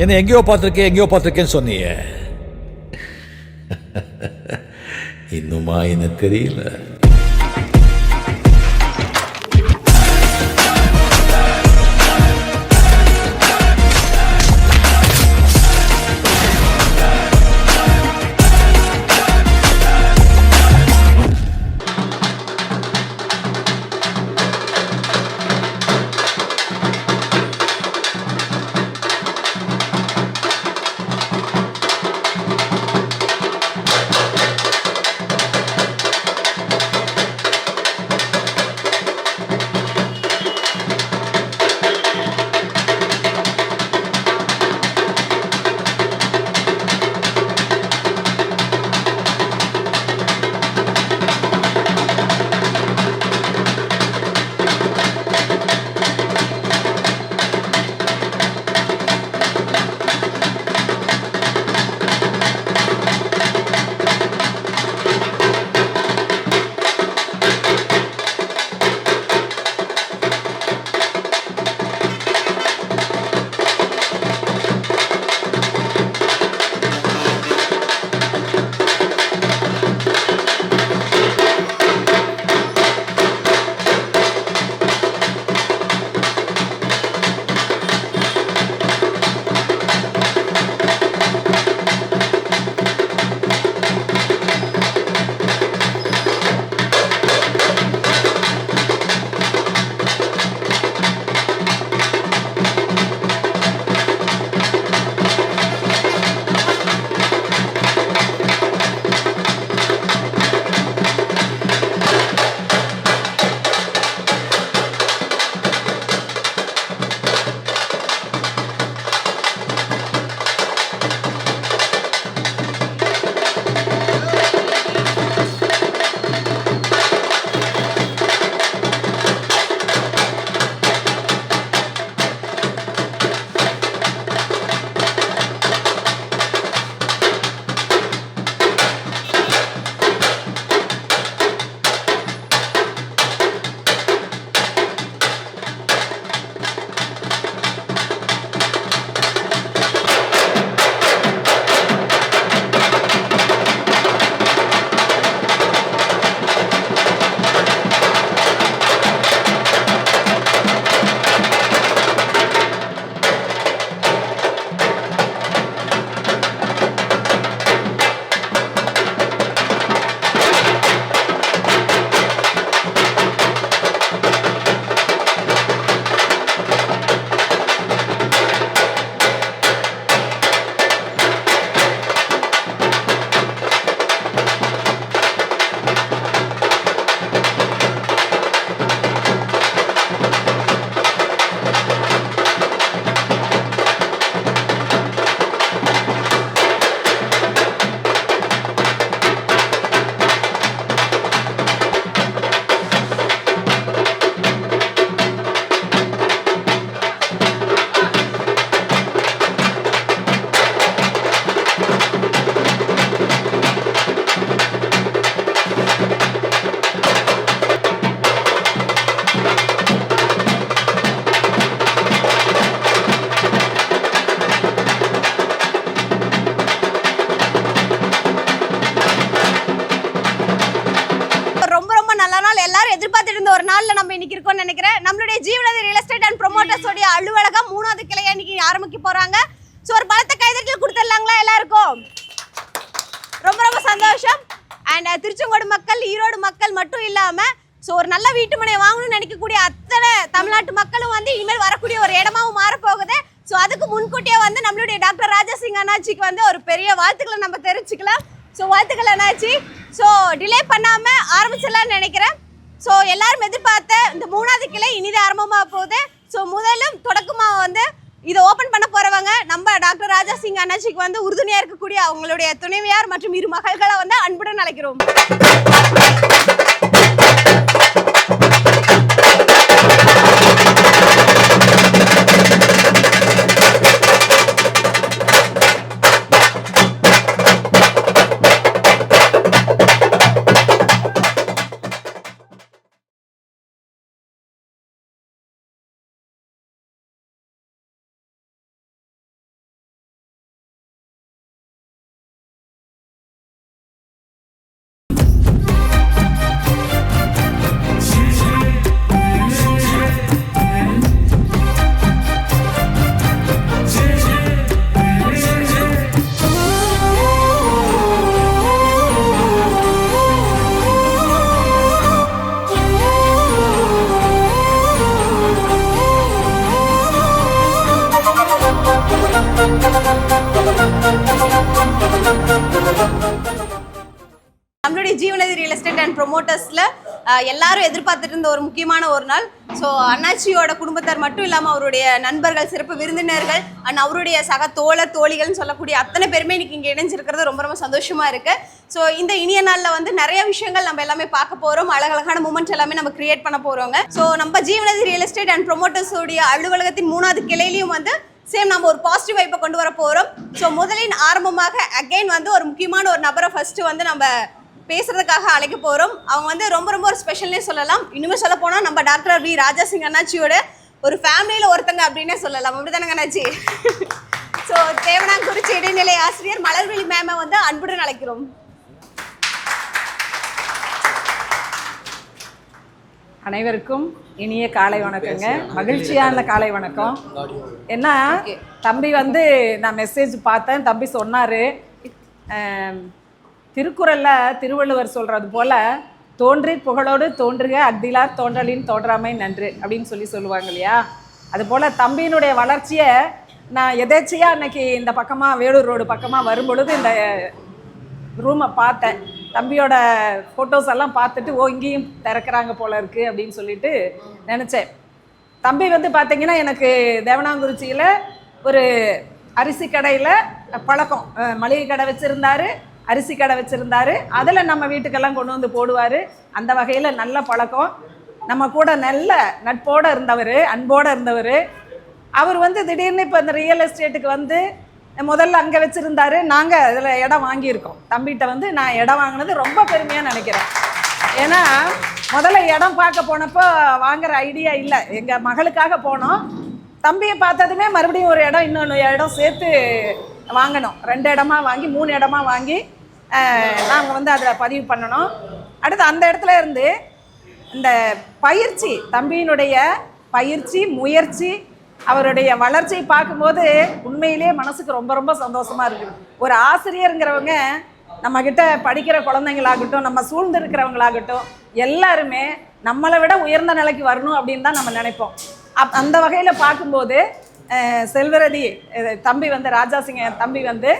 என்ன எங்கேயோ பார்த்துருக்கேன்னு சொன்னியே. இன்னுமா என்ன தெரியல? ஒரு நாள்ல நம்ம இன்னைக்கு இருக்கோம்னு நினைக்கிறேன். நம்மளுடைய ஜீவநதி ரியல் எஸ்டேட் அண்ட் ப்ரொமோட்டர்ஸ் உடைய அலுவலகம் 3வது கிளையை இன்னைக்கு ஆரம்பிக்க போறாங்க. சோ ஒரு பலத்த கைதட்டல் கொடுத்துடலாங்களா எல்லாருக்கும்? ரொம்ப ரொம்ப சந்தோஷம். அண்ட் திருச்செங்கோடு மக்கள், ஈரோடு மக்கள் மட்டும் இல்லாம சோ ஒரு நல்ல வீட்டு மனை வாங்கணும்னு நினைக்கக்கூடிய அத்தனை தமிழ்நாட்டு மக்களும் வந்து இனிமேல் வரக்கூடிய ஒரு இடமாவும் மாறப்போகுது. ஸோ அதுக்கு முன்கூட்டியே வந்து நம்மளுடைய டாக்டர் ராஜாசிங் அண்ணாச்சிக்கு வந்து ஒரு பெரிய வாழ்த்துக்களை நம்ம தெரிவிச்சுக்கலாம். ஸோ வாழ்த்துக்கள் அண்ணாச்சி. ஸோ டிலே பண்ணாமல் ஆரம்பிச்சிடலான்னு நினைக்கிறேன். ஸோ எல்லாரும் எதிர்பார்த்த இந்த 3வது கிளை இனிதான் ஆரம்பமாக போகுது. ஸோ முதலும் தொடக்கமாக வந்து இதை ஓப்பன் பண்ண போகிறவங்க நம்ம டாக்டர் ராஜாசிங் அண்ணாச்சிக்கு வந்து உறுதுணையாக இருக்கக்கூடிய அவங்களுடைய துணைவியார் மற்றும் 2 மகள்களை வந்து அன்புடன் அழைக்கிறோம். ஜீவநதி ரியல் எஸ்டேட் அண்ட் ப்ரொமோட்டர்ஸில் எல்லாரும் எதிர்பார்த்துட்டு இருந்த ஒரு முக்கியமான ஒரு நாள். ஸோ அண்ணாச்சியோட குடும்பத்தார் மட்டும் இல்லாமல் அவருடைய நண்பர்கள், சிறப்பு விருந்தினர்கள் அண்ட் அவருடைய சக தோழர் தோழிகள்னு சொல்லக்கூடிய அத்தனை பேருமே இன்னைக்கு இங்கே இணைஞ்சிருக்கிறது ரொம்ப ரொம்ப சந்தோஷமாக இருக்குது. ஸோ இந்த இனிய நாளில் வந்து நிறைய விஷயங்கள் நம்ம எல்லாமே பார்க்க போகிறோம். அழகழகான மூமெண்ட்ஸ் எல்லாமே நம்ம கிரியேட் பண்ண போகிறோங்க. ஸோ நம்ம ஜீவநதி ரியல் எஸ்டேட் அண்ட் ப்ரொமோட்டர்ஸோடைய அலுவலகத்தின் 3வது கிளையிலையும் வந்து சேம் நம்ம ஒரு பாசிட்டிவ் வைப்பை கொண்டு வர போகிறோம். ஸோ முதலின் ஆரம்பமாக அகைன் வந்து ஒரு முக்கியமான ஒரு நபரை ஃபஸ்ட்டு வந்து நம்ம பேசுறதுக்காக அழைக்க போகிறோம். அவங்க வந்து ரொம்ப ரொம்ப ஒரு ஸ்பெஷல்னே சொல்லலாம். இனிமே சொல்ல போனால் நம்ம டாக்டர் வி ராஜா சிங் அண்ணாச்சியோட ஒரு ஃபேமிலியில் ஒருத்தங்க அப்படின்னே சொல்லலாம். அப்படிதானங்க அண்ணாச்சி? ஸோ தேவனாங்குறிச்சி இடைநிலை ஆசிரியர் மலர்விழி மேமை வந்து அன்புடன் அழைக்கிறோம். அனைவருக்கும் இனிய காலை வணக்கங்க. மகிழ்ச்சியான காலை வணக்கம். ஏன்னா தம்பி வந்து நான் மெசேஜ் பார்த்தேன், தம்பி சொன்னார், திருக்குறளில் திருவள்ளுவர் சொல்கிறது போல் தோன்றி புகழோடு தோன்றுக அக்திலார் தோன்றலின் தோன்றாமை நன்று அப்படின்னு சொல்லுவாங்க இல்லையா? அதுபோல் தம்பியினுடைய வளர்ச்சியை நான் எதேச்சையாக அன்னைக்கு இந்த பக்கமாக வேலூர் ரோடு பக்கமாக வரும்பொழுது இந்த ரூமை பார்த்தேன். தம்பியோட ஃபோட்டோஸ் எல்லாம் பார்த்துட்டு இங்கேயும் திறக்கிறாங்க போல இருக்குது அப்படின்னு சொல்லிட்டு நினச்சேன். தம்பி வந்து பார்த்திங்கன்னா எனக்கு தேவனாங்குறிச்சியில் ஒரு அரிசி கடையில் பழக்கம், மளிகை கடை வச்சுருந்தாரு, அரிசி கடை வச்சுருந்தாரு. அதில் நம்ம வீட்டுக்கெல்லாம் கொண்டு வந்து போடுவார். அந்த வகையில் நல்ல பழக்கம். நம்ம கூட நல்ல நட்போடு இருந்தவர், அன்போடு இருந்தவர். அவர் வந்து திடீர்னு இப்போ இந்த ரியல் எஸ்டேட்டுக்கு வந்து முதல்ல அங்கே வச்சுருந்தாரு. நாங்கள் அதில் இடம் வாங்கியிருக்கோம். தம்பிகிட்ட வந்து நான் இடம் வாங்கினது ரொம்ப பெருமையாக நினைக்கிறேன். ஏன்னா முதல்ல இடம் பார்க்க போனப்போ வாங்குகிற ஐடியா இல்லை. எங்கள் மகளுக்காக போனோம். தம்பியை பார்த்ததுமே மறுபடியும் ஒரு இடம், இன்னொன்று இடம் சேர்த்து வாங்கினோம். 2 இடமா வாங்கி 3 இடமா வாங்கி நாங்கள் வந்து அதில் பதிவு பண்ணணும். அடுத்து அந்த இடத்துல இருந்து இந்த பயிற்சி, தம்பியினுடைய பயிற்சி, முயற்சி, அவருடைய வளர்ச்சியை பார்க்கும்போது உண்மையிலேயே மனசுக்கு ரொம்ப ரொம்ப சந்தோஷமாக இருக்குது. ஒரு ஆசிரியருங்கிறவங்க நம்மக்கிட்ட படிக்கிற குழந்தைங்களாகட்டும், நம்ம சூழ்ந்து இருக்கிறவங்களாகட்டும், எல்லாருமே நம்மளை விட உயர்ந்த நிலைக்கு வரணும் அப்படின்னு தான் நம்ம நினைப்போம். அந்த வகையில் பார்க்கும்போது செல்வரதி தம்பி வந்து ராஜா சிங் தம்பி வந்து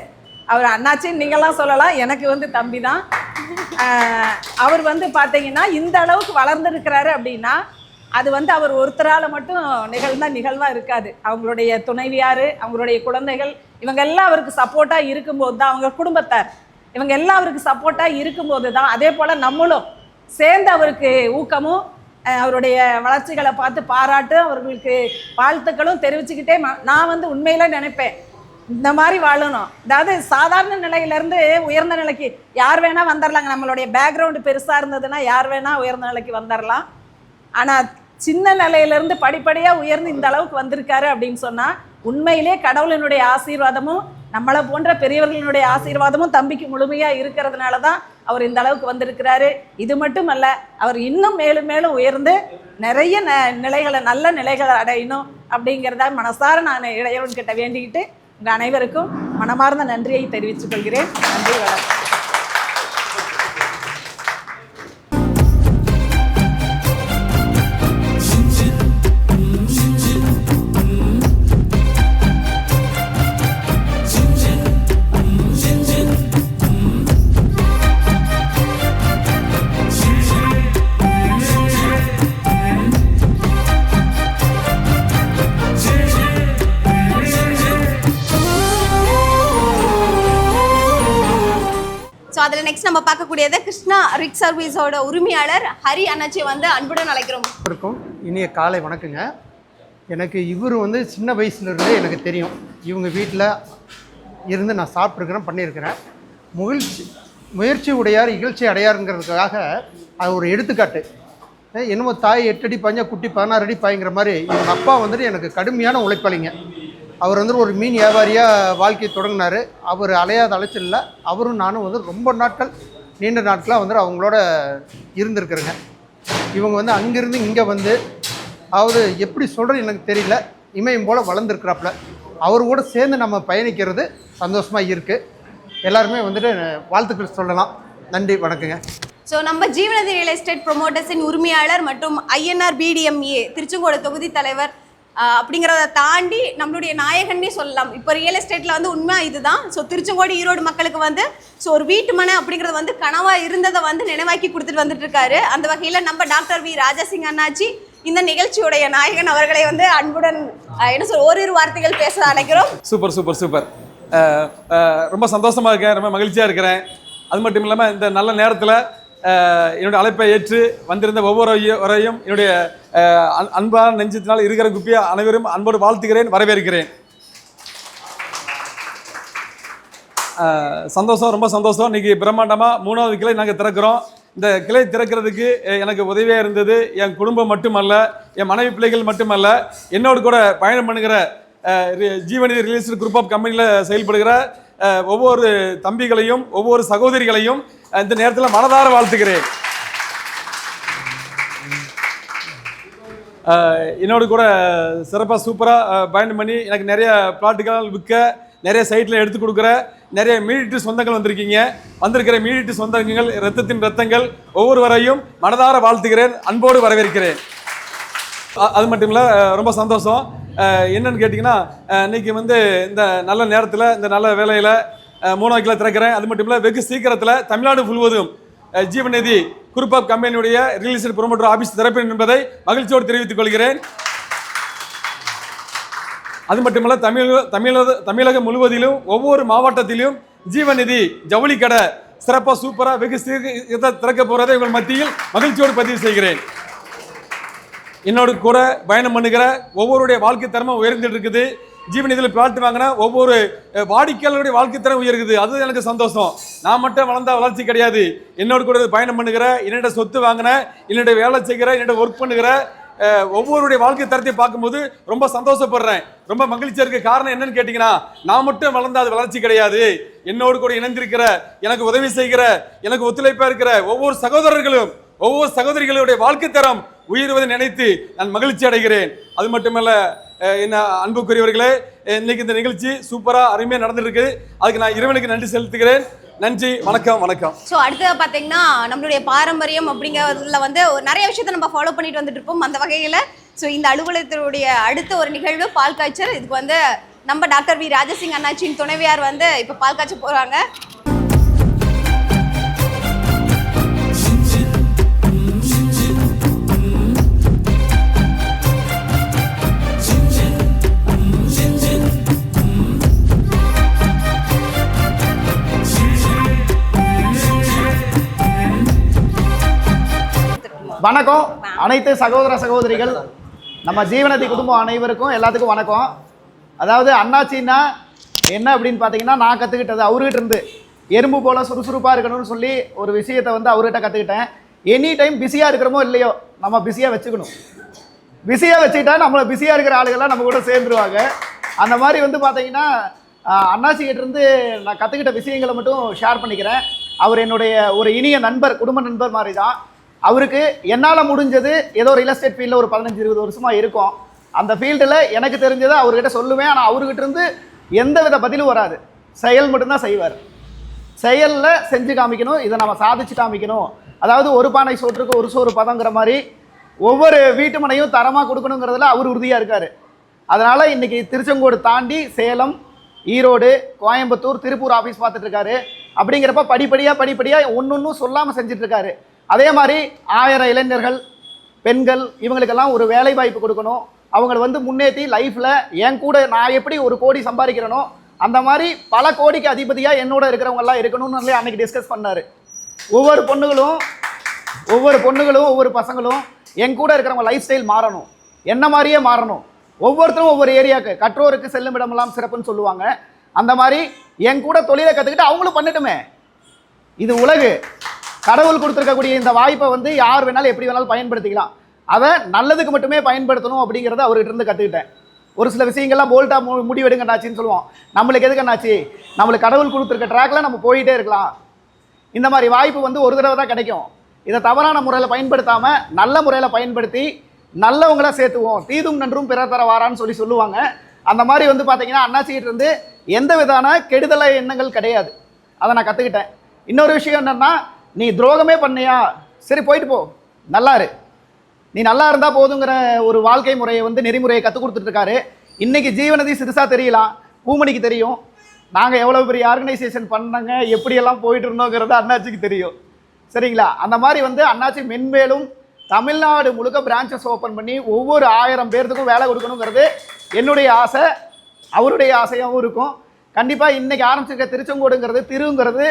அவர் அண்ணாச்சின்னு நீங்கள்லாம் சொல்லலாம், எனக்கு வந்து தம்பி தான். அவர் வந்து பார்த்தீங்கன்னா இந்த அளவுக்கு வளர்ந்துருக்கிறாரு அப்படின்னா அது வந்து அவர் ஒருத்தரால் மட்டும் நிகழ்வாக இருக்காது. அவங்களுடைய துணைவியார், அவங்களுடைய குழந்தைகள், இவங்க எல்லாம் அவருக்கு சப்போர்ட்டாக இருக்கும்போது தான், அவங்க குடும்பத்தார் இவங்க எல்லாம் அவருக்கு சப்போர்ட்டாக இருக்கும்போது தான், அதே போல் நம்மளும் சேர்ந்து அவருக்கு ஊக்கமும் அவருடைய வளர்ச்சிகளை பார்த்து பாராட்டு, அவர்களுக்கு வாழ்த்துக்களும் தெரிவிச்சுக்கிட்டே நான் வந்து உண்மையில் நினைப்பேன், இந்த மாதிரி வாழணும். அதாவது சாதாரண நிலையிலேருந்து உயர்ந்த நிலைக்கு யார் வேணால் வந்துடலாங்க. நம்மளுடைய பேக்ரவுண்டு பெருசாக இருந்ததுன்னா யார் வேணால் உயர்ந்த நிலைக்கு வந்துடலாம். ஆனால் சின்ன நிலையிலேருந்து படிப்படியாக உயர்ந்து இந்த அளவுக்கு வந்திருக்காரு அப்படின்னு சொன்னால் உண்மையிலே கடவுளினுடைய ஆசீர்வாதமும் நம்மளை போன்ற பெரியவர்களினுடைய ஆசீர்வாதமும் தம்பிக்கு முழுமையாக இருக்கிறதுனால தான் அவர் இந்த அளவுக்கு வந்திருக்கிறாரு. இது மட்டும் அல்ல, அவர் இன்னும் மேலும் மேலும் உயர்ந்து நிறைய நிலைகளை, நல்ல நிலைகளை அடையணும் அப்படிங்கிறத மனசார நான் இறைவன்கிட்ட வேண்டிக்கிட்டு உங்கள் அனைவருக்கும் மனமார்ந்த நன்றியை தெரிவித்துக் கொள்கிறேன். நன்றி, வணக்கம். ஸோ அதில் நெக்ஸ்ட் நம்ம பார்க்கக்கூடியது கிருஷ்ணா ரிக் சர்வீஸோட உரிமையாளர் ஹரி அண்ணாச்சி வந்து அன்புடன் அழைக்கிறோம். இருக்கும் இனிய காலை வணக்கங்க. எனக்கு இவர் வந்து சின்ன வயசுலேருந்தே எனக்கு தெரியும். இவங்க வீட்டில் இருந்து நான் சாப்பிட்ருக்கிறேன், பண்ணியிருக்கிறேன். முயற்சி உடையார் இகழ்ச்சி அடையாருங்கிறதுக்காக அது ஒரு எடுத்துக்காட்டு. என்னமோ தாய் 8 அடி பாய்ஞ்சா குட்டி 16 அடி பாய்ங்கிற மாதிரி இவங்க அப்பா வந்துட்டு எனக்கு கடுமையான உழைப்பாளிங்க. அவர் வந்து ஒரு மீன் வியாபாரியாக வாழ்க்கையை தொடங்கினார். அவர் அலையாத அலைச்சலில் அவரும் நானும் வந்து ரொம்ப நாட்கள், நீண்ட நாட்களாக வந்து அவங்களோட இருந்திருக்கிறேங்க. இவங்க வந்து அங்கேருந்து இங்கே வந்து, அதாவது எப்படி சொல்கிறது எனக்கு தெரியல, இமயம் போல் வளர்ந்துருக்கிறாப்புல. அவர் கூட சேர்ந்து நம்ம பயணிக்கிறது சந்தோஷமாக இருக்குது. எல்லாருமே வந்துட்டு வாழ்த்துக்கள் சொல்லலாம். நன்றி, வணக்கங்க. ஸோ நம்ம ஜீவநதி ரியல் எஸ்டேட் ப்ரொமோட்டர்ஸின் உரிமையாளர் மற்றும் INR BDMA திருச்செங்கோடு தொகுதி தலைவர் அப்படிங்கிறத தாண்டி நம்மளுடைய நாயகன்னே சொல்லலாம். இப்போ ரியல் எஸ்டேட்டில் வந்து உண்மை இதுதான். ஸோ திருச்செங்கோடு ஈரோடு மக்களுக்கு வந்து ஸோ ஒரு வீட்டு மனை அப்படிங்கிறது வந்து கனவாக இருந்ததை வந்து நினைவாக்கி கொடுத்துட்டு வந்துட்டு இருக்காரு. அந்த வகையில் நம்ம டாக்டர் வி ராஜாசிங் அண்ணாச்சி இந்த நிகழ்ச்சியுடைய நாயகன் அவர்களை வந்து அன்புடன் என்ன சொல்ற ஓரிரு வார்த்தைகள் பேச அழைக்கிறோம். Super super super. ரொம்ப சந்தோஷமாக இருக்கேன், ரொம்ப மகிழ்ச்சியாக இருக்கிறேன். அது மட்டும் இல்லாமல் இந்த நல்ல நேரத்தில் என்னுடைய அழைப்பை ஏற்று வந்திருந்த ஒவ்வொருவரையும் என்னுடைய அன்பான நெஞ்சத்தினால் இருக்கிற குப்பியை அனைவரும் அன்போடு வாழ்த்துகிறேன், வரவேற்கிறேன். சந்தோஷம், ரொம்ப சந்தோஷம். இன்னைக்கு பிரம்மாண்டமாக 3வது கிளை நாங்கள் திறக்கிறோம். இந்த கிளை திறக்கிறதுக்கு எனக்கு உதவியாக இருந்தது என் குடும்பம் மட்டுமல்ல, என் மனைவி பிள்ளைகள் மட்டுமல்ல, என்னோடு கூட பயணம் பண்ணுகிற ஜீவநிதி ரியல் எஸ்டேட் குரூப் ஆஃப் கம்பெனியில் செயல்படுகிற ஒவ்வொரு தம்பிகளையும் ஒவ்வொரு சகோதரிகளையும் இந்த நேரத்தில் மனதார வாழ்த்துக்கிறேன். என்னோடு கூட சிறப்பாக சூப்பராக பயணம் பண்ணி எனக்கு நிறைய பிளாட்டுகள் விற்க, நிறைய சைட்டில் எடுத்து கொடுக்குற நிறைய மீடிட்டு சொந்தங்கள் வந்திருக்கிற மீடிட்டு சொந்தங்கள், ரத்தத்தின் ரத்தங்கள் ஒவ்வொருவரையும் மனதார வாழ்த்துகிறேன், அன்போடு வரவேற்கிறேன். அது மட்டும் இல்லை, ரொம்ப சந்தோஷம். என்னன்னு கேட்டிங்கன்னா, இன்னைக்கு வந்து இந்த நல்ல நேரத்தில் இந்த நல்ல வேலையில் 3வது கிளை திறக்கிறேன். அது மட்டும் இல்லை, வெகு சீக்கிரத்தில் தமிழ்நாடு முழுவதும் ஜீவநிதி குரூப் ஆஃப் கம்பெனியுடைய ரியல் எஸ்டேட் ப்ரொமோட்டர் ஆஃபீஸ் திறப்பேன் என்பதை மகிழ்ச்சியோடு தெரிவித்துக் கொள்கிறேன். அது மட்டுமல்ல, தமிழகம் முழுவதிலும் ஒவ்வொரு மாவட்டத்திலும் ஜீவநிதி ஜவுளி கடை சிறப்பாக சூப்பராக வெகு சீக்கிரத்தை திறக்க போகிறதை உங்கள் மத்தியில் மகிழ்ச்சியோடு பதிவு செய்கிறேன். என்னோடு கூட பயணம் பண்ணுகிற ஒவ்வொருடைய வாழ்க்கை தரமும் உயர்ந்துட்டு இருக்குது. ஜீவநிதியில் பிளாட் வாங்கினா ஒவ்வொரு வாடிக்கையாளருடைய வாழ்க்கை தரம் உயர்குது. அது எனக்கு சந்தோஷம். நான் மட்டும் வளர்ந்தா வளர்ச்சி கிடையாது. என்னோடு கூட பயணம் பண்ணுகிற, என்னோட சொத்து வாங்கின, என்னோட வேலை செய்கிற, என்னோட ஒர்க் பண்ணுகிற ஒவ்வொருடைய வாழ்க்கை தரத்தை பார்க்கும்போது ரொம்ப சந்தோஷப்படுறேன், ரொம்ப மகிழ்ச்சியாக இருக்க. காரணம் என்னன்னு கேட்டிங்கன்னா, நான் மட்டும் வளர்ந்தா அது வளர்ச்சி கிடையாது. என்னோடு கூட இணைந்திருக்கிற, எனக்கு உதவி செய்கிற, எனக்கு ஒத்துழைப்பாக இருக்கிற ஒவ்வொரு சகோதரர்களும் ஒவ்வொரு சகோதரிகளுடைய வாழ்க்கை தரம் உயர்வதை நினைத்து நான் மகிழ்ச்சி அடைகிறேன். அது மட்டுமல்ல, என்ன அன்புக்குரியவர்களே, இன்னைக்கு இந்த நிகழ்ச்சி சூப்பராக அருமையாக நடந்துருக்கு. அதுக்கு நான் இறைவனுக்கு நன்றி செலுத்துகிறேன். நன்றி, வணக்கம் வணக்கம். ஸோ அடுத்தது பார்த்தீங்கன்னா, நம்மளுடைய பாரம்பரியம் அப்படிங்கிறதுல வந்து நிறைய விஷயத்தை நம்ம ஃபாலோ பண்ணிட்டு வந்துட்டு இருப்போம். அந்த வகையில் ஸோ இந்த அலுவலகத்தினுடைய அடுத்த ஒரு நிகழ்வு பால் காய்ச்சல். இதுக்கு வந்து நம்ம டாக்டர் வி ராஜாசிங் அண்ணாச்சியின் துணைவியார் வந்து இப்போ பால் காய்ச்ச போகிறாங்க. வணக்கம் அனைத்து சகோதர சகோதரிகள், நம்ம ஜீவநிதி குடும்பம் அனைவருக்கும் எல்லாத்துக்கும் வணக்கம். அதாவது அண்ணாச்சின்னா என்ன அப்படின்னு பார்த்தீங்கன்னா, நான் கற்றுக்கிட்டது அவர்கிட்ட இருந்து எறும்பு போல் சுறுசுறுப்பாக இருக்கணும்னு சொல்லி ஒரு விஷயத்தை வந்து அவர்கிட்ட கற்றுக்கிட்டேன். எனி டைம் பிஸியாக இருக்கிறோமோ இல்லையோ, நம்ம பிஸியாக வச்சுக்கணும். பிஸியாக வச்சுக்கிட்டா நம்மளை பிஸியாக இருக்கிற ஆளுகள்லாம் நம்ம கூட சேர்ந்துருவாங்க. அந்த மாதிரி வந்து பார்த்தீங்கன்னா, அண்ணாச்சிக்கிட்ட இருந்து நான் கற்றுக்கிட்ட விஷயங்களை மட்டும் ஷேர் பண்ணிக்கிறேன். அவர் என்னுடைய ஒரு இனிய நண்பர், குடும்ப நண்பர் மாதிரி தான். அவருக்கு என்னால் முடிஞ்சது ஏதோ ரியல் எஸ்டேட் ஃபீல்டில் ஒரு 15-20 வருஷமாக இருக்கும். அந்த ஃபீல்டில் எனக்கு தெரிஞ்சதை அவர்கிட்ட சொல்லுவேன். ஆனால் அவர்கிட்ட இருந்து எந்த வித பதிலும் வராது, செயல் மட்டும்தான் செய்வார். செயலில் செஞ்சு காமிக்கணும், இதை நம்ம சாதிச்சு காமிக்கணும். அதாவது ஒரு பானை சோற்றுக்கு ஒரு சோறு பதங்கிற மாதிரி ஒவ்வொரு வீட்டு மனையும் தரமாக கொடுக்கணுங்கிறதுல அவர் உறுதியாக இருக்கார். அதனால் இன்றைக்கி திருச்செங்கோடு தாண்டி சேலம், ஈரோடு, கோயம்புத்தூர், திருப்பூர் ஆஃபீஸ் பார்த்துட்ருக்காரு. அப்படிங்கிறப்ப படிப்படியாக ஒன்று சொல்லாமல் செஞ்சிட்ருக்காரு. அதே மாதிரி 1000 இளைஞர்கள், பெண்கள், இவங்களுக்கெல்லாம் ஒரு வேலை வாய்ப்பு கொடுக்கணும். அவங்களை வந்து முன்னேற்றி லைஃப்பில் என் கூட நான் எப்படி 1 கோடி சம்பாதிக்கிறேனோ அந்த மாதிரி பல கோடிக்கு அதிபதியாக என்னோட இருக்கிறவங்கெல்லாம் இருக்கணும்னு அன்றைக்கி டிஸ்கஸ் பண்ணார். ஒவ்வொரு பொண்ணுகளும் ஒவ்வொரு பசங்களும் என் கூட இருக்கிறவங்க லைஃப் ஸ்டைல் மாறணும், என்ன மாதிரியே மாறணும். ஒவ்வொருத்தரும் ஒவ்வொரு ஏரியாவுக்கு, கற்றோருக்கு செல்லும் இடமெல்லாம் சிறப்புன்னு சொல்லுவாங்க. அந்த மாதிரி என் கூட தொழிலை கற்றுக்கிட்டு அவங்களும் பண்ணட்டுமே. இது உலகு, கடவுள் கொடுத்துருக்கக்கூடிய இந்த வாய்ப்பை வந்து யார் வேணாலும் எப்படி வேணாலும் பயன்படுத்திக்கலாம். அதை நல்லதுக்கு மட்டுமே பயன்படுத்தணும் அப்படிங்கிறத அவர்கிட்ட இருந்து கற்றுக்கிட்டேன். ஒரு சில விஷயங்கள்லாம் போல்ட்டாக முடிவெடுங்க அண்ணாச்சின்னு சொல்லுவோம். நம்மளுக்கு எதுக்கு அண்ணாச்சி, நம்மளுக்கு கடவுள் கொடுத்துருக்க ட்ராக்கில் நம்ம போயிட்டே இருக்கலாம். இந்த மாதிரி வாய்ப்பு வந்து ஒரு தடவை தான் கிடைக்கும். இதை தவறான முறையில் பயன்படுத்தாமல் நல்ல முறையில் பயன்படுத்தி நல்லவங்களாக சேர்த்துவோம். தீதும் நன்றும் பிறர் தர வாரான்னு சொல்லுவாங்க. அந்த மாதிரி வந்து பார்த்தீங்கன்னா, அண்ணாச்சிக்கிட்ட இருந்து எந்த விதான கெடுதல எண்ணங்கள் கிடையாது. அதை நான் கற்றுக்கிட்டேன். இன்னொரு விஷயம் என்னென்னா, நீ துரோகமே பண்ணியா, சரி போயிட்டு போ, நல்லாரு. நீ நல்லா இருந்தால் போதுங்கிற ஒரு வாழ்க்கை முறையை வந்து நெறிமுறையை கற்றுக் கொடுத்துட்ருக்காரு. இன்றைக்கி ஜீவநதி சிறுசாக தெரியலாம், பூமணிக்கு தெரியும் நாங்கள் எவ்வளோ பெரிய ஆர்கனைசேஷன் பண்ணாங்க, எப்படியெல்லாம் போயிட்டு இருந்தோங்கிறது அண்ணாச்சிக்கு தெரியும். சரிங்களா? அந்த மாதிரி வந்து அண்ணாச்சி மென்மேலும் தமிழ்நாடு முழுக்க பிரான்ச்சஸ் ஓப்பன் பண்ணி ஒவ்வொரு 1000 பேர்த்துக்கும் வேலை கொடுக்கணுங்கிறது என்னுடைய ஆசை, அவருடைய ஆசையாகவும் இருக்கும். கண்டிப்பாக இன்றைக்கி ஆரம்பிச்சிருக்க திருச்செங்கோடுங்கிறது, திருங்கிறது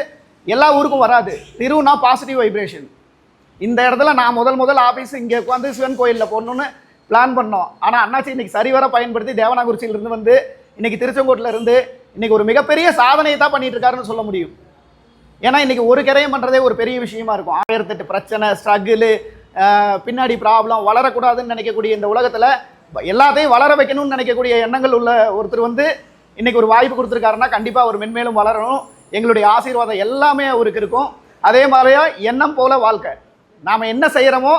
எல்லா ஊருக்கும் வராது. திருனா பாசிட்டிவ் வைப்ரேஷன். இந்த இடத்துல நான் முதல் ஆஃபீஸ் இங்கே உட்காந்து சிவன் கோயிலில் போடணுன்னு பிளான் பண்ணோம். ஆனால் அண்ணாச்சி இன்றைக்கி சரிவர பயன்படுத்தி தேவனாகுறிச்சியிலிருந்து வந்து இன்றைக்கி திருச்செங்கோட்டில் இருந்து இன்றைக்கி ஒரு மிகப்பெரிய சாதனையை தான் பண்ணிட்டு இருக்காருன்னு சொல்ல முடியும். ஏன்னா இன்றைக்கி ஒரு கிரையம் பண்ணுறதே ஒரு பெரிய விஷயமா இருக்கும். 1008 பிரச்சனை, ஸ்ட்ரகிளு, பின்னாடி ப்ராப்ளம், வளரக்கூடாதுன்னு நினைக்கக்கூடிய இந்த உலகத்தில் எல்லாத்தையும் வளர வைக்கணும்னு நினைக்கக்கூடிய எண்ணங்கள் உள்ள ஒருத்தர் வந்து இன்றைக்கி ஒரு வாய்ப்பு கொடுத்துருக்காருன்னா கண்டிப்பாக அவர் மென்மேலும் வளரணும். எங்களுடைய ஆசீர்வாதம் எல்லாமே அவருக்கு இருக்கும். அதே மாதிரியா எண்ணம் போல வாழ்க்கை. நாம் என்ன செய்கிறோமோ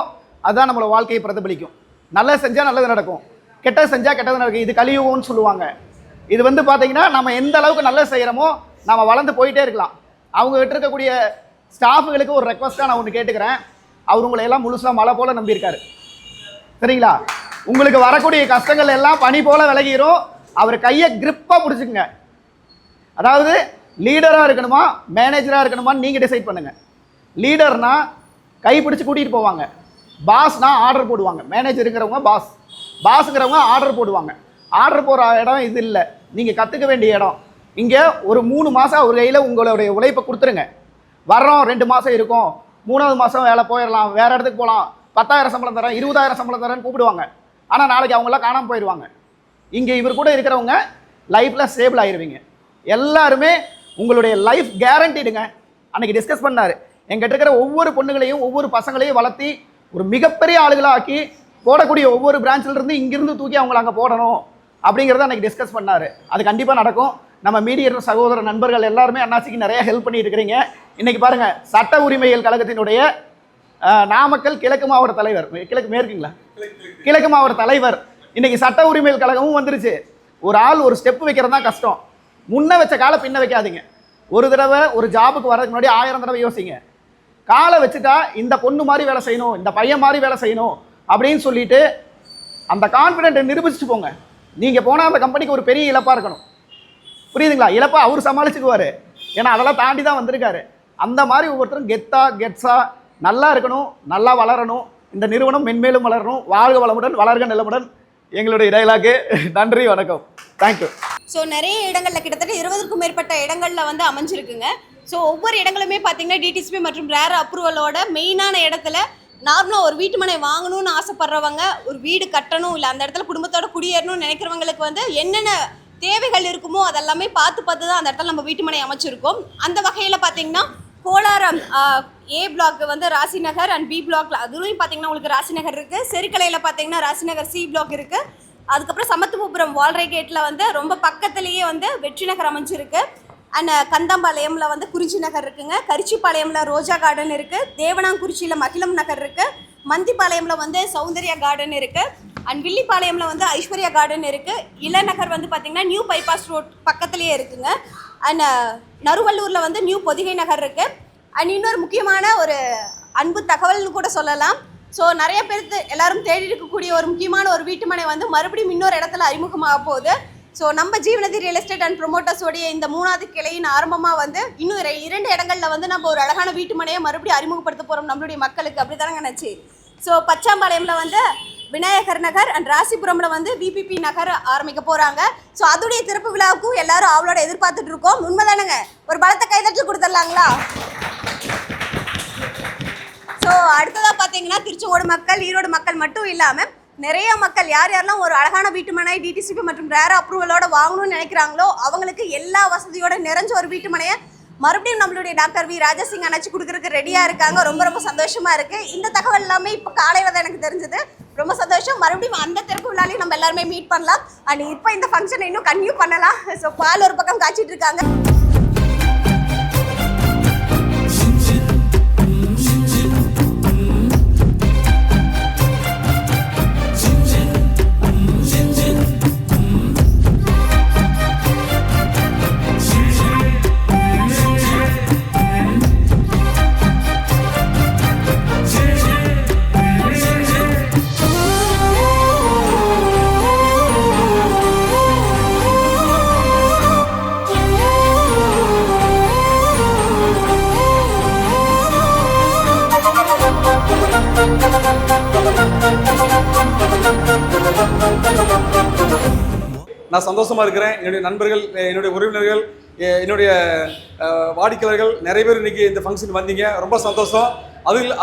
அதுதான் நம்மளோட வாழ்க்கையை பிரதிபலிக்கும். நல்லது செஞ்சால் நல்லது நடக்கும், கெட்டது செஞ்சால் கெட்டது நடக்கும். இது கலியுகம்னு சொல்லுவாங்க. இது வந்து பார்த்தீங்கன்னா நம்ம எந்த அளவுக்கு நல்லது செய்கிறோமோ நம்ம வளர்ந்து போயிட்டே இருக்கலாம். அவங்க கிட்ட இருக்கக்கூடிய ஸ்டாஃபுகளுக்கு ஒரு ரெக்வஸ்ட்டாக நான் ஒன்று கேட்டுக்கிறேன். அவர் உங்களை எல்லாம் முழுசாக மழை போல் நம்பியிருக்காரு. சரிங்களா? உங்களுக்கு வரக்கூடிய கஷ்டங்கள் எல்லாம் பனி போல் விலகிரும். அவர் கையை கிரிப்பாக பிடிச்சிக்குங்க. அதாவது லீடராக இருக்கணுமா மேனேஜராக இருக்கணுமான்னு நீங்கள் டிசைட் பண்ணுங்கள். லீடர்னா கை பிடிச்சி கூட்டிகிட்டு போவாங்க, பாஸ்னா ஆர்டர் போடுவாங்க. மேனேஜருங்கிறவங்க பாஸுங்கிறவங்க ஆர்டர் போடுவாங்க. ஆர்டர் போகிற இடம் இது இல்லை, நீங்கள் கற்றுக்க வேண்டிய இடம். இங்கே ஒரு 3 மாதம் அவர் கையில் உங்களுடைய உழைப்பை கொடுத்துருங்க. வர்றோம் 2 மாதம் இருக்கும், 3வது மாதம் வேலை போயிடலாம், வேறு இடத்துக்கு போகலாம், 10,000 சம்பளம் தரேன், 20,000 சம்பளம் தரேன்னு கூப்பிடுவாங்க. ஆனால் நாளைக்கு அவங்களாம் காணாமல் போயிடுவாங்க. இங்கே இவர் கூட இருக்கிறவங்க லைஃப்பில் ஸ்டேபிள் ஆகிடுவீங்க. எல்லாருமே உங்களுடைய லைஃப் கேரண்டிடுங்க. அன்றைக்கி டிஸ்கஸ் பண்ணார், எங்கிட்ட இருக்கிற ஒவ்வொரு பொண்ணுகளையும் ஒவ்வொரு பசங்களையும் வளர்த்தி ஒரு மிகப்பெரிய ஆளுகளாக ஆக்கி போடக்கூடிய ஒவ்வொரு பிரான்ச்சிலிருந்து இங்கிருந்து தூக்கி அவங்கள அங்கே போடணும் அப்படிங்கிறத அன்றைக்கி டிஸ்கஸ் பண்ணார். அது கண்டிப்பாக நடக்கும். நம்ம மீடியேட்டர் சகோதர நண்பர்கள் எல்லாருமே அண்ணாச்சிக்கு நிறைய ஹெல்ப் பண்ணிட்டு இருக்கிறீங்க. இன்றைக்கி பாருங்கள், சட்ட உரிமைகள் கழகத்தினுடைய நாமக்கல் கிழக்கு மாவட்ட தலைவர், கிழக்கு மாவட்ட தலைவர், இன்றைக்கி சட்ட உரிமைகள் கழகமும் வந்துருச்சு. ஒரு ஆள் ஒரு ஸ்டெப் வைக்கிறது தான் கஷ்டம். முன்ன வச்ச காலை பின்ன வைக்காதீங்க. ஒரு தடவை ஒரு ஜாபுக்கு வரதுக்கு முன்னாடி 1000 தடவை யோசிங்க. காலை வச்சுட்டா இந்த பொண்ணு மாதிரி வேலை செய்யணும், இந்த பையன் மாதிரி வேலை செய்யணும் அப்படின்னு சொல்லிட்டு அந்த கான்ஃபிடென்ட்டை நிரூபிச்சுட்டு போங்க. நீங்கள் போனால் அந்த கம்பெனிக்கு ஒரு பெரிய இழப்பாக இருக்கணும். புரியுதுங்களா? இழப்பா அவர் சமாளிச்சுக்குவார், ஏன்னா அதெல்லாம் தாண்டி தான் வந்திருக்காரு. அந்த மாதிரி ஒவ்வொருத்தரும் கெத்ஸாக நல்லா இருக்கணும், நல்லா வளரணும். இந்த நிறுவனம் மென்மேலும் வளரணும். வாழ்க வளமுடன், வளர்க நிலமுடன் எங்களுடைய டைலாக்கு. நன்றி, வணக்கம், தேங்க்யூ. ஸோ நிறைய இடங்களில் கிட்டத்தட்ட 20க்கும் மேற்பட்ட இடங்களில் வந்து அமைஞ்சிருக்குங்க. ஸோ ஒவ்வொரு இடங்களுமே பார்த்தீங்கன்னா டிடிசிபி மற்றும் ரேர் அப்ரூவலோட மெயினான இடத்துல நார்மலாக ஒரு வீட்டு மனை வாங்கணும்னு ஆசைப்படுறவங்க, ஒரு வீடு கட்டணும், இல்லை அந்த இடத்துல குடும்பத்தோட குடியேறணும்னு நினைக்கிறவங்களுக்கு வந்து என்னென்ன தேவைகள் இருக்குமோ அதெல்லாமே பார்த்து தான் அந்த இடத்துல நம்ம வீட்டு மனை அமைச்சிருக்கோம். அந்த வகையில் பார்த்தீங்கன்னா கோலாரம் ஏ பிளாக் வந்து ராசி நகர் அண்ட் பி பிளாக்ல அதுவும் பார்த்தீங்கன்னா உங்களுக்கு ராசி நகர் இருக்குது. செருக்கலையில் பார்த்தீங்கன்னா ராசி நகர் சி பிளாக் இருக்குது. அதுக்கப்புறம் சமத்துவபுரம் வால்ரை கேட்டில் வந்து ரொம்ப பக்கத்துலேயே வந்து வெற்றி நகர் அமைஞ்சிருக்கு. அண்ட் கந்தம்பாளையமில் வந்து குறிச்சி நகர் இருக்குங்க. கரிச்சிப்பாளையமில் ரோஜா கார்டன் இருக்குது. தேவனாங்குறிச்சியில் மகிழம் நகர் இருக்குது. மந்திப்பாளையமில் வந்து சௌந்தர்யா கார்டன் இருக்குது. அண்ட் வில்லிப்பாளையமில் வந்து ஐஸ்வர்யா கார்டன் இருக்குது. இளநகர் வந்து பார்த்திங்கன்னா நியூ பைபாஸ் ரோட் பக்கத்துலேயே இருக்குங்க. அண்ட் நறுவல்லூரில் வந்து நியூ பொதிகை நகர் இருக்குது. அண்ட் இன்னொரு முக்கியமான ஒரு அன்பு தகவல்னு கூட சொல்லலாம். ஸோ நிறைய பேருக்கு எல்லாரும் தேடி இருக்கக்கூடிய ஒரு முக்கியமான ஒரு வீட்டுமனை வந்து மறுபடியும் இன்னொரு இடத்துல அறிமுகமாக போகுது. ஸோ நம்ம ஜீவநதி ரியல் எஸ்டேட் அண்ட் ப்ரொமோட்டர்ஸோடைய இந்த 3வது கிளையின் ஆரம்பமாக வந்து இன்னும் 2 இடங்களில் வந்து நம்ம ஒரு அழகான வீட்டுமனையை மறுபடியும் அறிமுகப்படுத்த போகிறோம் நம்மளுடைய மக்களுக்கு. அப்படி தானங்க நினச்சி. ஸோ பச்சாம்பாளையமில் வந்து விநாயகர் நகர் அண்ட் ராசிபுரமில் வந்து விபிபி நகர் ஆரம்பிக்க போகிறாங்க. ஸோ அதோடைய திறப்பு விழாவுக்கும் எல்லாரும் அவளோட எதிர்பார்த்துட்டு இருக்கோம். உண்மைதானங்க? ஒரு பலத்த கைதட்டல் கொடுத்துடலாங்களா? ஸோ அடுத்ததாக பார்த்தீங்கன்னா திருச்செங்கோடு மக்கள், ஈரோடு மக்கள் மட்டும் இல்லாமல் நிறைய மக்கள் யாரெல்லாம் ஒரு அழகான வீட்டுமனை டிடிசிபி மற்றும் ரேர் அப்ரூவலோட வாங்கணும்னு நினைக்கிறாங்களோ அவங்களுக்கு எல்லா வசதியோட நிறைஞ்ச ஒரு வீட்டுமனையை மறுபடியும் நம்மளுடைய டாக்டர் வி ராஜசிங் அணைச்சி கொடுக்குறதுக்கு ரெடியாக இருக்காங்க. ரொம்ப ரொம்ப சந்தோஷமாக இருக்குது. இந்த தகவல் எல்லாமே இப்போ காலையில் தான் எனக்கு தெரிஞ்சது. ரொம்ப சந்தோஷம். மறுபடியும் அந்த திறப்பு விழாலையும் நம்ம எல்லாருமே மீட் பண்ணலாம். அண்ட் இப்போ இந்த ஃபங்க்ஷனை இன்னும் கன்டினியூ பண்ணலாம். ஸோ பால் ஒரு பக்கம் காய்ச்சிட்டு இருக்காங்க. நான் சந்தோஷமா இருக்கிறேன். என்னுடைய நண்பர்கள், என்னுடைய உறவினர்கள், என்னுடைய வாடிக்கையாளர்கள் நிறைய பேர் இன்னைக்கு இந்த ஃபங்க்ஷன் வந்தீங்க. ரொம்ப சந்தோஷம்.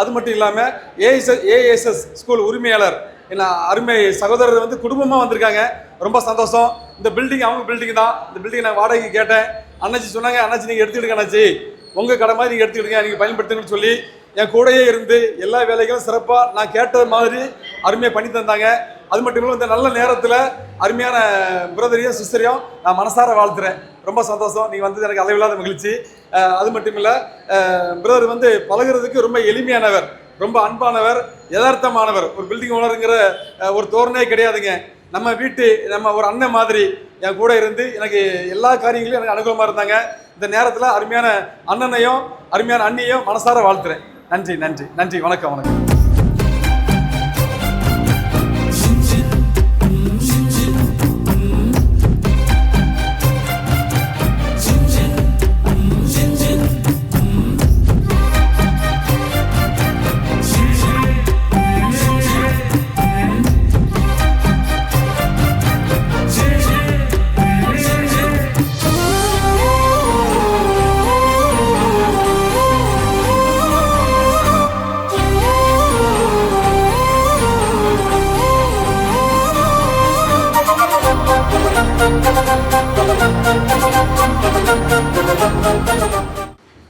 அது மட்டும் இல்லாமல் ஏஎஸ்எஸ் ஸ்கூல் உரிமையாளர் என்ன அருமை சகோதரர் வந்து குடும்பமாக வந்திருக்காங்க. ரொம்ப சந்தோஷம். இந்த பில்டிங் அவங்க பில்டிங் தான். இந்த பில்டிங் நான் வாடகைக்கு கேட்டேன். அண்ணாச்சி சொன்னாங்க, அண்ணாச்சி நீங்கள் எடுத்துக்கிடுங்க அண்ணாச்சி, உங்கள் கடை மாதிரி நீங்கள் எடுத்துக்கிடுங்க, நீங்கள் பயன்படுத்துங்கன்னு சொல்லி என் கூடையே இருந்து எல்லா வேலைகளும் சிறப்பாக நான் கேட்டது மாதிரி அருமையாக பண்ணி தந்தாங்க. அது மட்டும் இல்லாமல் இந்த நல்ல நேரத்தில் அருமையான பிரதரையும் சிஸ்டரையும் நான் மனசார வாழ்த்துறேன். ரொம்ப சந்தோஷம். நீங்கள் வந்தது எனக்கு அளவில்லாத மகிழ்ச்சி. அது மட்டும் இல்லை, பிரதர் வந்து பழகிறதுக்கு ரொம்ப எளிமையானவர், ரொம்ப அன்பானவர், யதார்த்தமானவர். ஒரு பில்டிங் ஓனருங்கிற ஒரு தோரணே கிடையாதுங்க. நம்ம ஒரு அண்ணன் மாதிரி என் கூட இருந்து எனக்கு எல்லா காரியங்களையும் எனக்கு அனுகூலமாக இருந்தாங்க. இந்த நேரத்தில் அருமையான அண்ணனையும் அருமையான அண்ணியையும் மனசார வாழ்த்துறேன். நன்றி நன்றி நன்றி. வணக்கம் வணக்கம்.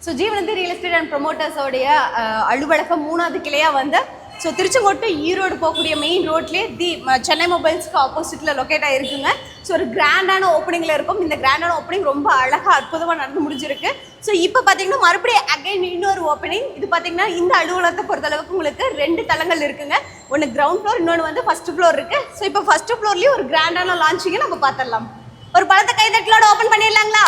ஸோ ஜீவனதி ரியல் எஸ்டேட் அண்ட் ப்ரொமோட்டர்ஸோடைய அலுவலகம் 3வது கிளையாக வந்து ஸோ திருச்செங்கோட்டு ஈரோடு போகக்கூடிய மெயின் ரோட்லேயே சென்னை மொபைல்ஸ்க்கு ஆப்போசிட்டில் லொக்கேட் ஆகிருக்குங்க. ஸோ ஒரு கிராண்டான ஓப்பனிங்கில் இருக்கும். இந்த கிராண்டான ஓப்பனிங் ரொம்ப அழகாக அற்புதமாக நடந்து முடிஞ்சிருக்கு. ஸோ இப்போ பார்த்தீங்கன்னா மறுபடியும் அகைன் இன்னொரு ஓப்பனிங். இது பார்த்தீங்கன்னா இந்த அலுவலகத்தை பொறுத்தளவுக்கு உங்களுக்கு 2 தளங்கள் இருக்குங்க. ஒன்று கிரவுண்ட் ஃப்ளோர், இன்னொன்று வந்து ஃபர்ஸ்ட் ஃப்ளோர் இருக்குது. ஸோ இப்போ ஃபர்ஸ்ட் ஃப்ளோர்லேயும் ஒரு கிராண்டான லான்ச்சிங்கை நம்ம பார்த்துடலாம். ஒரு பலத்த கைதட்டலோட ஓப்பன் பண்ணிடலாங்களா?